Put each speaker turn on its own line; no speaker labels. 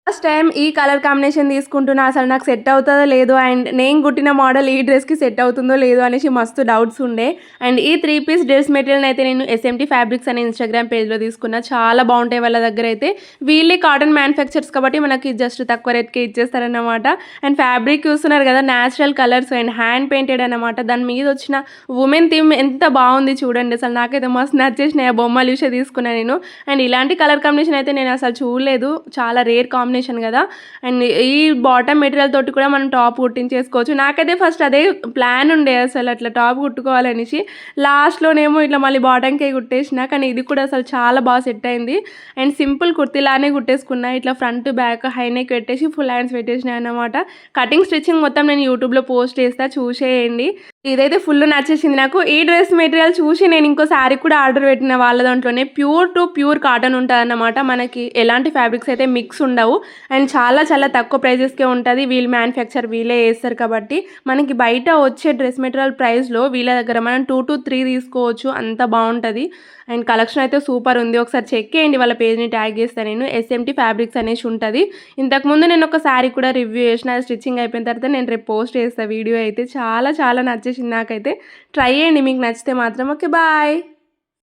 First time ఈ colour combination తీసుకుంటున్నా. అసలు నాకు సెట్ అవుతదో లేదో అండ్ నేను కుట్టిన మోడల్ ఈ డ్రెస్‌కి సెట్ అవుతుందో లేదో అనేసి మస్తు డౌట్స్ ఉండే. అండ్ ఈ 3 పీస్ డ్రెస్ మెటీరియల్‌ని అయితే నేను ఎస్ఎంటీ ఫ్యాబ్రిక్స్ అనే ఇన్‌స్టాగ్రామ్ పేజ్‌లో తీసుకున్నా. చాలా బాగుంటాయి వాళ్ళ దగ్గర అయితే. వీళ్ళే కాటన్ మ్యానుఫ్యాక్చర్స్ కాబట్టి మనకి జస్ట్ తక్కువ రేట్‌కే ఇచ్చేస్తారన్నమాట. అండ్ ఫ్యాబ్రిక్ చూస్తున్నారు కదా! Natural colours and hand painted అన్నమాట. దాని మీద వచ్చిన వుమెన్ థీమ్ ఎంత బాగుంది చూడండి. అసలు నాకైతే మస్తు నచ్చేసినాయి. ఆ బొమ్మలు చూసే తీసుకున్నా నేను. అండ్ ఇలాంటి కలర్ కాంబినేషన్ అయితే నేను అసలు చూడలేదు. చాలా రేర్ కాంబినేషన్ కదా! అండ్ ఈ బాటమ్ మెటీరియల్ తోటి కూడా మనం టాప్ కుట్టించేసుకోవచ్చు. నాకైతే ఫస్ట్ అదే ప్లాన్ ఉండే అసలు అట్లా టాప్ కుట్టుకోవాలనేసి. లాస్ట్‌లోనేమో ఇట్లా మళ్ళీ బాటమ్‌కే కుట్టేసిన. కానీ ఇది కూడా అసలు చాలా బాగా సెట్ అయింది. అండ్ సింపుల్ కుర్తీలానే కుట్టేసుకున్నా. ఇట్లా ఫ్రంట్, బ్యాక్ హై నెక్ పెట్టేసి ఫుల్ హ్యాండ్స్ పెట్టేసినా అన్నమాట. కటింగ్, స్టిచ్చింగ్ మొత్తం నేను యూట్యూబ్‌లో పోస్ట్ చేస్తా చూసేయండి. ఇదైతే ఫుల్ నచ్చేసింది నాకు. ఈ డ్రెస్ మెటీరియల్ చూసి నేను ఇంకో శారీ కూడా ఆర్డర్ పెట్టిన వాళ్ళ దాంట్లోనే. ప్యూర్ టు ప్యూర్ కాటన్ ఉంటదన్నమాట. మనకి ఎలాంటి ఫ్యాబ్రిక్స్ అయితే మిక్స్ ఉండవు. అండ్ చాలా చాలా తక్కువ ప్రైజెస్‌కే ఉంటది. వీళ్ళు మ్యానుఫ్యాక్చర్ వీళ్ళే చేస్తారు కాబట్టి, మనకి బయట వచ్చే డ్రెస్ మెటీరియల్ ప్రైస్‌లో వీళ్ళ దగ్గర మనం 2-3 తీసుకోవచ్చు. అంత బావుంటది. అండ్ కలెక్షన్ అయితే సూపర్ ఉంది. ఒకసారి చెక్ చేయండి. వాళ్ళ పేజ్‌ని ట్యాగ్ చేస్తా నేను. ఎస్ఎంటీ ఫ్యాబ్రిక్స్ అనేసి ఉంటది. ఇంతకుముందు నేను ఒక శారీ కూడా రివ్యూ చేసిన. అది స్టిచ్చింగ్ అయిపోయిన తర్వాత నేను రేపు పోస్ట్ చేస్తా వీడియో అయితే. చాలా చాలా నచ్చేసింది నాకైతే. ట్రై చేయండి మీకు నచ్చితే మాత్రం. ఓకే. బాయ్.